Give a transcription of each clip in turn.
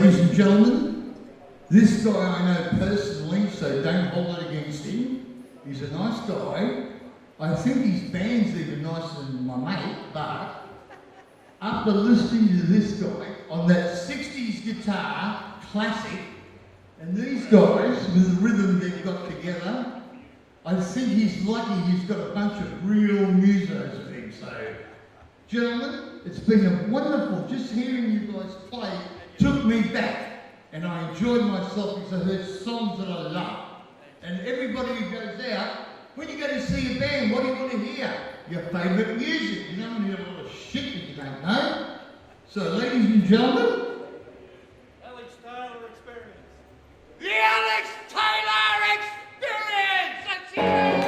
Ladies and gentlemen, this guy I know personally, so don't hold it against him. He's a nice guy. I think his band's even nicer than my mate, but after listening to this guy on that 60s guitar, classic, and these guys with the rhythm they've got together, I think he's lucky he's got a bunch of real musos with him. So, gentlemen, it's been a wonderful, just hearing you guys play took me back, and I enjoyed myself because I heard songs that I love. And everybody who goes out, when you go to see a band, what do you want to hear? Your favourite music. You don't want to hear a lot of shit that you don't know. So, ladies and gentlemen, Alex Taylor Experience. The Alex Taylor Experience! Let's hear it!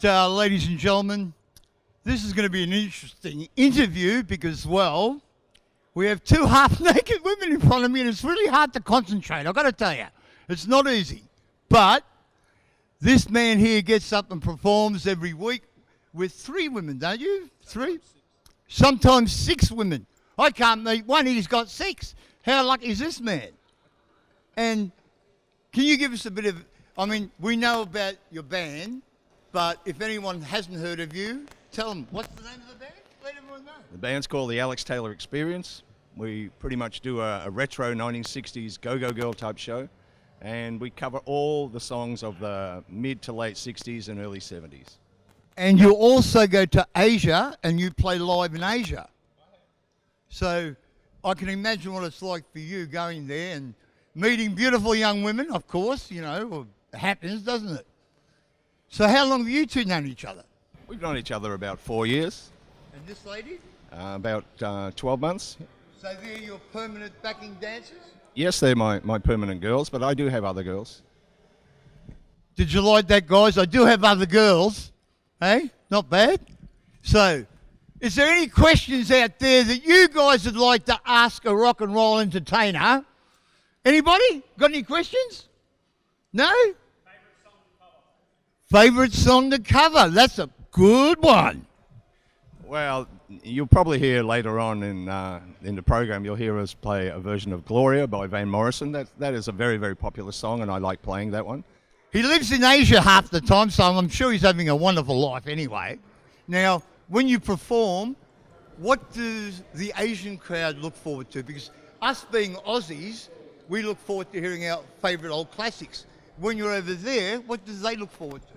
ladies and gentlemen, this is going to be an interesting interview because, well, we have two half-naked women in front of me and it's really hard to concentrate. I've got to tell you, it's not easy. But this man here gets up and performs every week with 3 women, don't you? 3? Sometimes 6 women. I can't meet one, he's got 6. How lucky is this man? And can you give us a bit of, I mean, we know about your band, but if anyone hasn't heard of you, tell them, what's the name of the band? Let everyone know. The band's called the Alex Taylor Experience. We pretty much do a retro 1960s go-go girl type show, and we cover all the songs of the mid to late 60s and early 70s. And you also go to Asia and you play live in Asia. So I can imagine what it's like for you going there and meeting beautiful young women, of course, you know, it happens, doesn't it? So how long have you two known each other? We've known each other about 4 years, And this lady? about 12 months. So they're your permanent backing dancers? Yes, they're my permanent girls, but I do have other girls. Did you like that, guys? I do have other girls. Hey, not bad. So, is there any questions out there that you guys would like to ask a rock and roll entertainer? Anybody? Got any questions? No? Favorite song to cover? That's a good one. Well, you'll probably hear later on in the program, you'll hear us play a version of Gloria by Van Morrison. That is a very, very popular song, and I like playing that one. He lives in Asia half the time, so I'm sure he's having a wonderful life anyway. Now, when you perform, what does the Asian crowd look forward to? Because us being Aussies, we look forward to hearing our favourite old classics. When you're over there, what do they look forward to?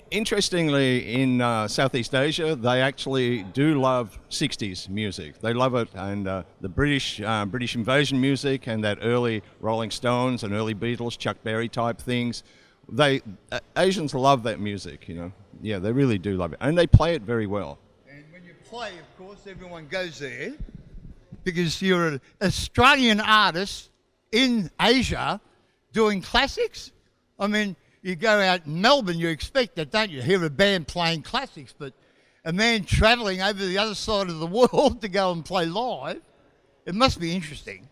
Interestingly, in Southeast Asia, they actually do love 60s music. They love it, and the British invasion music and that early Rolling Stones and early Beatles, Chuck Berry type things. Asians love that music, you know. Yeah, they really do love it, and they play it very well. And when you play, of course, everyone goes there because you're an Australian artist in Asia doing classics. I mean, you go out in Melbourne, you expect that, don't you? Hear a band playing classics, but a man travelling over the other side of the world to go and play live, it must be interesting.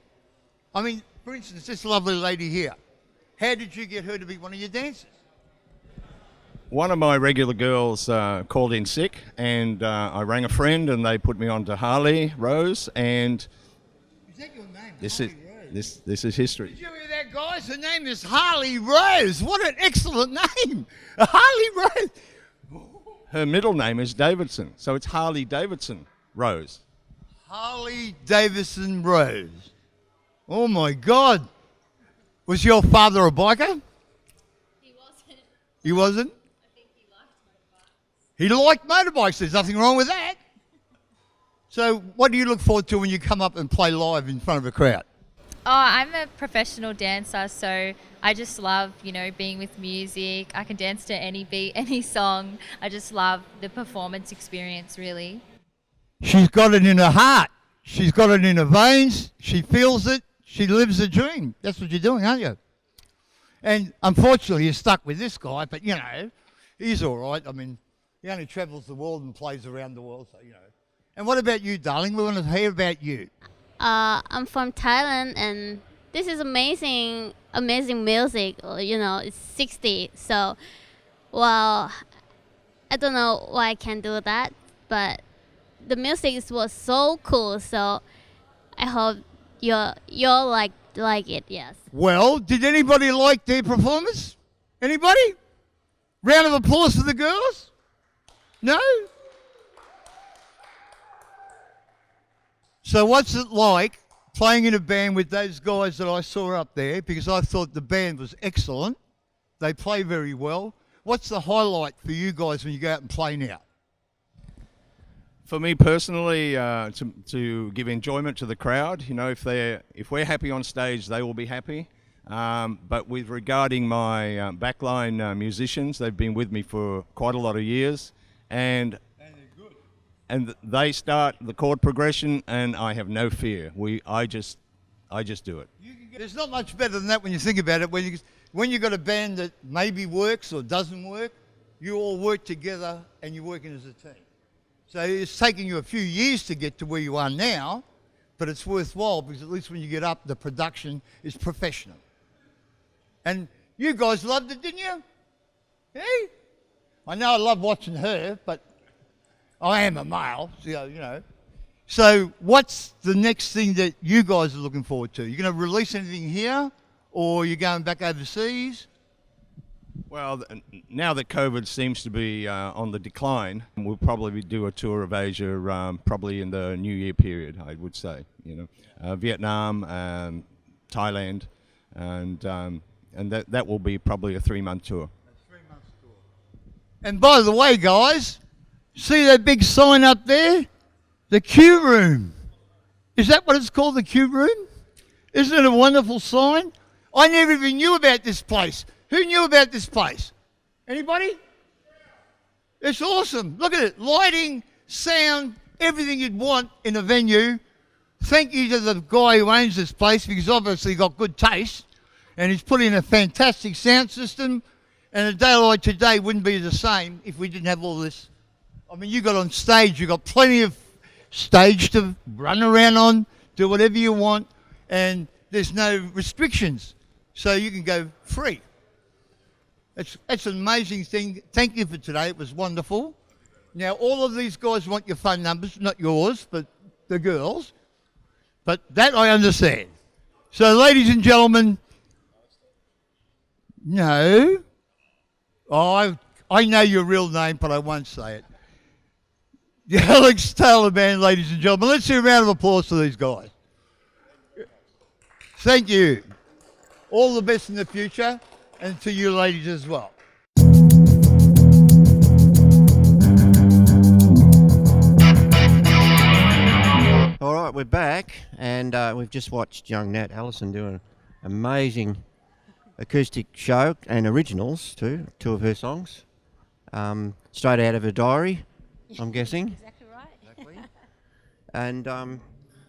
I mean, for instance, this lovely lady here, how did you get her to be one of your dancers? One of my regular girls called in sick, and I rang a friend, and they put me on to Harley Rose, and Is that your name? this Harley is Rose? this is history. Did you hear that, guys? Her name is Harley Rose. What an excellent name. Harley Rose. Her middle name is Davidson, so it's Harley Davidson Rose. Harley Davidson Rose. Oh, my God. Was your father a biker? He wasn't. He wasn't? I think he liked motorbikes. He liked motorbikes. There's nothing wrong with that. So what do you look forward to when you come up and play live in front of a crowd? Oh, I'm a professional dancer, so I just love, being with music. I can dance to any beat, any song. I just love the performance experience, really. She's got it in her heart. She's got it in her veins. She feels it. She lives the dream. That's what you're doing, aren't you? And unfortunately, you're stuck with this guy, but, he's all right. I mean, he only travels the world and plays around the world, so. And what about you, darling? We want to hear about you. I'm from Thailand, and this is amazing music. It's 60. So, well, I don't know why I can do that, but the music was so cool. So, I hope you'll like it. Yes. Well, did anybody like their performance? Anybody? Round of applause for the girls? No? So what's it like playing in a band with those guys that I saw up there? Because I thought the band was excellent. They play very well. What's the highlight for you guys when you go out and play now? For me personally, to give enjoyment to the crowd, if we're happy on stage, they will be happy. But regarding my backline musicians, they've been with me for quite a lot of years, and they start the chord progression, and I have no fear. I just do it. There's not much better than that when you think about it. When you got a band that maybe works or doesn't work, you all work together and you're working as a team. So it's taken you a few years to get to where you are now, but it's worthwhile because at least when you get up, the production is professional. And you guys loved it, didn't you? Hey? I know I love watching her, but I am a male, so, you know. So what's the next thing that you guys are looking forward to? You going to release anything here, or you're going back overseas? Well, now that COVID seems to be on the decline, we'll probably do a tour of Asia probably in the New Year period, I would say. Vietnam, Thailand, and that will be probably a 3-month tour. A 3-month tour. And by the way, guys, see that big sign up there? The Q Room. Is that what it's called, the Q Room? Isn't it a wonderful sign? I never even knew about this place. Who knew about this place? Anybody? It's awesome. Look at it. Lighting, sound, everything you'd want in a venue. Thank you to the guy who owns this place because obviously got good taste and he's put in a fantastic sound system, and a day like today wouldn't be the same if we didn't have all this. I mean, you got on stage, you got plenty of stage to run around on, do whatever you want, and there's no restrictions. So you can go free. It's an amazing thing. Thank you for today. It was wonderful. Now, all of these guys want your phone numbers, not yours, but the girls. But that I understand. So, ladies and gentlemen, no. Oh, I know your real name, but I won't say it. The Alex Taylor Band, ladies and gentlemen. Let's hear a round of applause for these guys. Thank you. All the best in the future. And to you ladies as well. All right, we're back, and we've just watched young Nat Alison do an amazing acoustic show and originals too, 2 of her songs, straight out of her diary, I'm guessing. Exactly right. Exactly. And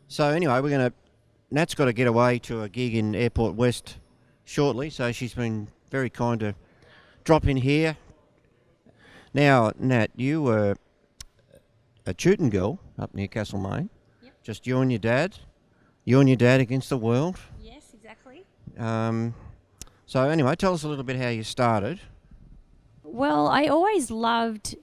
so anyway, Nat's got to get away to a gig in Airport West shortly, so she's been very kind to drop in here. Now, Nat, you were a shooting girl up near Castlemaine. Yep. Just you and your dad. You and your dad against the world. Yes, exactly. So anyway, tell us a little bit how you started. Well, I always loved.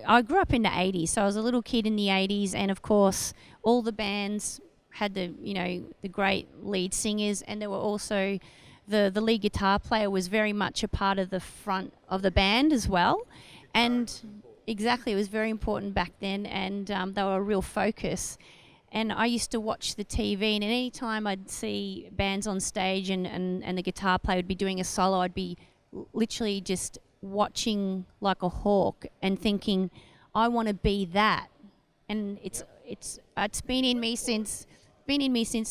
I grew up in the 80s, so I was a little kid in the 80s, and of course, all the bands had the great lead singers, and there were also the lead guitar player was very much a part of the front of the band as well. And exactly, it was very important back then, and they were a real focus. And I used to watch the TV, and any time I'd see bands on stage and the guitar player would be doing a solo, I'd be literally just watching like a hawk and thinking, I want to be that. And it's been in me since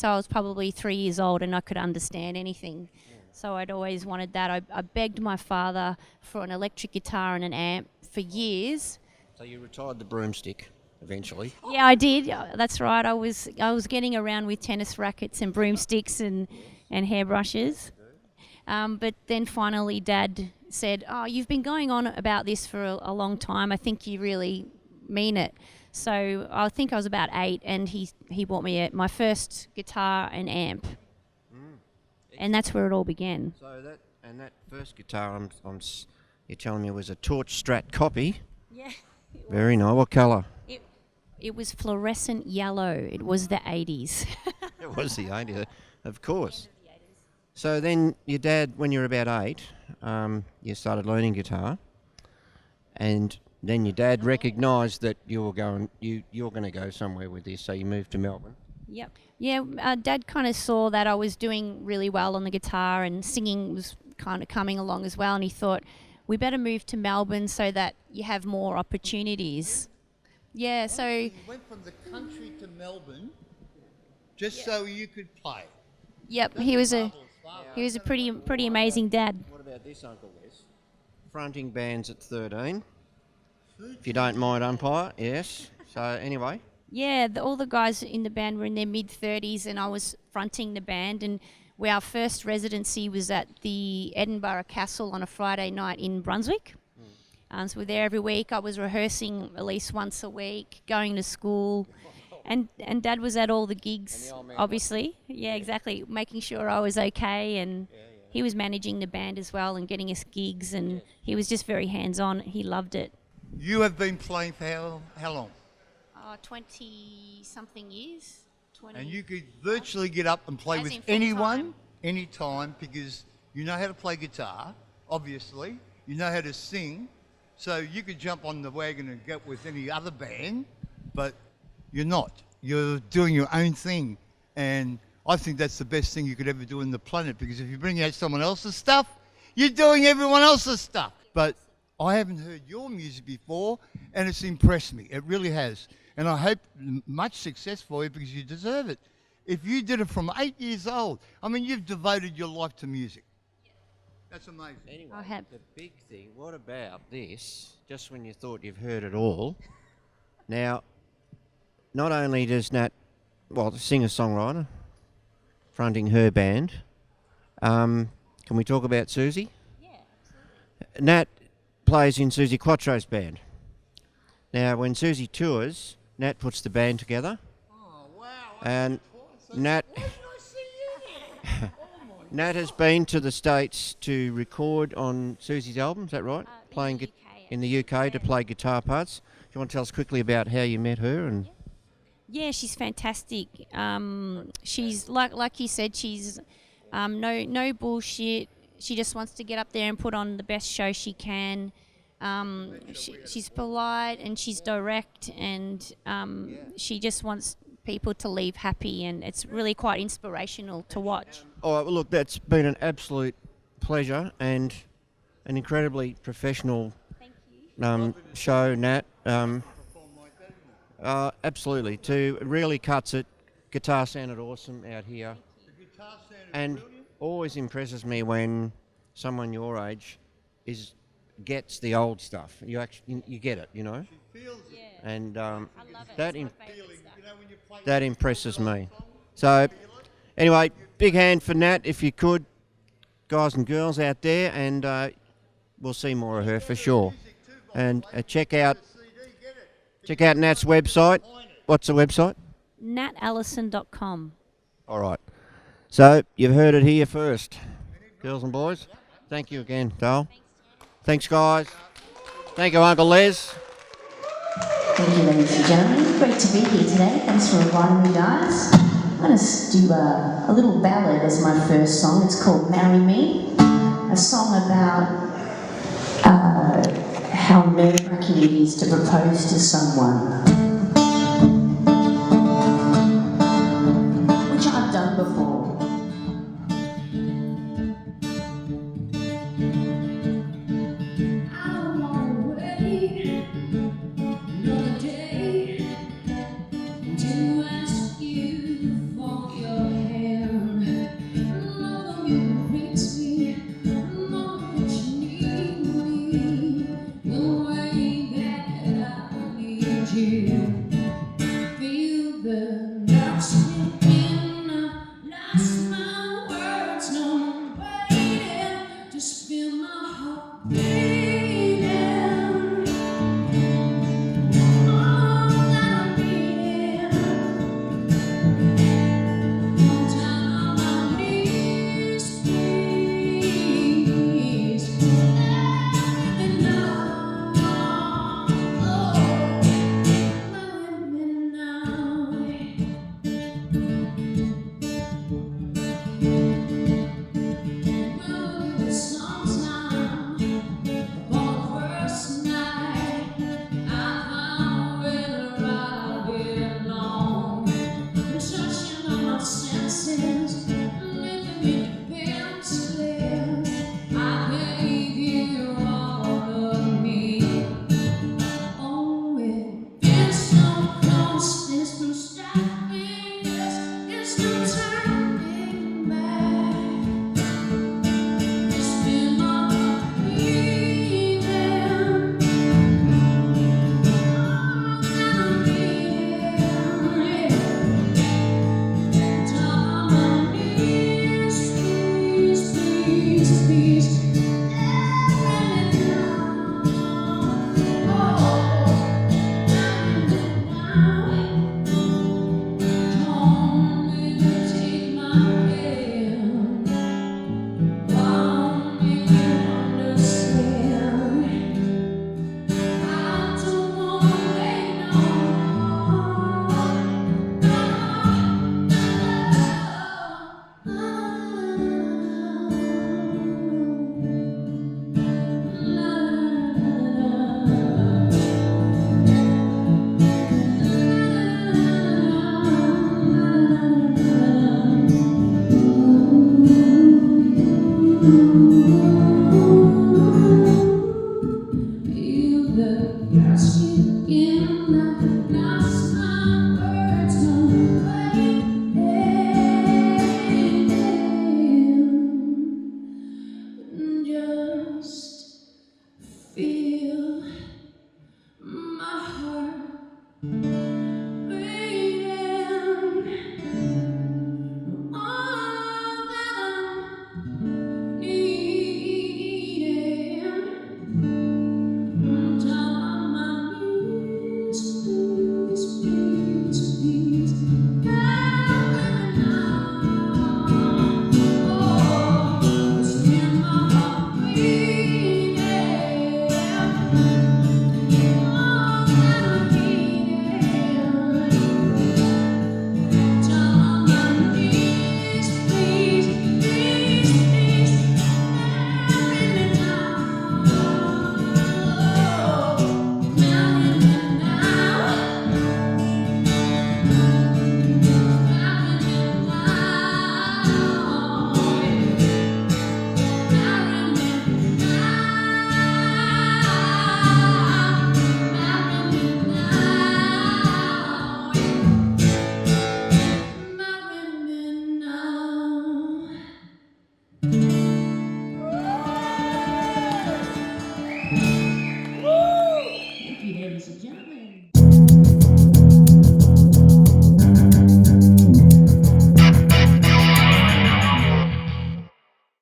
I was probably 3 years old and I could understand anything. So I'd always wanted that. I begged my father for an electric guitar and an amp for years. So you retired the broomstick eventually. Yeah, I did. That's right. I was getting around with tennis rackets and broomsticks and hairbrushes. But then finally Dad said, oh, you've been going on about this for a long time. I think you really mean it. So I think I was about 8, and he bought me my first guitar and amp. And that's where it all began. So that first guitar, you're telling me was a Torch Strat copy. Yeah. Very nice. What colour? It was fluorescent yellow. It was the 80s. It was the 80s, of course. So then your dad, when you were about 8, you started learning guitar, and then your dad recognised that you're going to go somewhere with this, so you moved to Melbourne. Yep. Yeah, Dad kind of saw that I was doing really well on the guitar and singing was kind of coming along as well, and he thought, we better move to Melbourne so that you have more opportunities. Yeah, so... You went from the country to Melbourne just so you could play. Yep, he was a pretty amazing dad. What about this, Uncle Wes? Fronting bands at 13. If you don't mind, umpire, yes. So anyway. Yeah, all the guys in the band were in their mid-30s, and I was fronting the band, and our first residency was at the Edinburgh Castle on a Friday night in Brunswick. So we're there every week. I was rehearsing at least once a week, going to school. And Dad was at all the gigs, obviously. Yeah, exactly. Making sure I was okay, and he was managing the band as well and getting us gigs, and he was just very hands-on. He loved it. You have been playing for how long? 20-something years. 20. And you could virtually get up and play As with in full anyone, time. anytime, because you know how to play guitar, obviously. You know how to sing. So you could jump on the wagon and get with any other band, but you're not. You're doing your own thing. And I think that's the best thing you could ever do on the planet, because if you bring out someone else's stuff, you're doing everyone else's stuff. But I haven't heard your music before, and it's impressed me. It really has. And I hope much success for you, because you deserve it. If you did it from 8 years old, I mean, you've devoted your life to music. That's amazing. Anyway, I have. the big thing, what about this, just when you thought you've heard it all, now, not only does Nat, well, the singer-songwriter, fronting her band, can we talk about Susie? Yeah, absolutely. Nat plays in Susie Quattro's band. Now, when Susie tours, Nat puts the band together. Oh, wow. And Nat, Nat has been to the States to record on Susie's album, is that right? Playing in the UK to play guitar parts. Do you want to tell us quickly about how you met her? And Yeah, she's fantastic. She's like you said, she's no bullshit. She just wants to get up there and put on the best show she can. She's polite and she's direct, and she just wants people to leave happy, and it's really quite inspirational to watch. oh, well, look, that's been an absolute pleasure and an incredibly professional show, Nat. Absolutely. It really cuts it. Guitar sounded awesome out here. And always impresses me when someone your age gets the old stuff. You actually you get it, you know. And I love it. that It's my favourite stuff. that impresses me. So anyway, big hand for Nat if you could, guys and girls out there, and we'll see more of her for sure. And check out Nat's website. What's the website? natalison.com. All right. So you've heard it here first, girls and boys. Thank you again, Dale. Thanks, guys. Thank you, Uncle Les. Thank you, ladies and gentlemen. Great to be here today. Thanks for inviting me, guys. I'm going to do a little ballad as my first song. It's called Marry Me, a song about how nerve-wracking it is to propose to someone, which I've done before. Feel the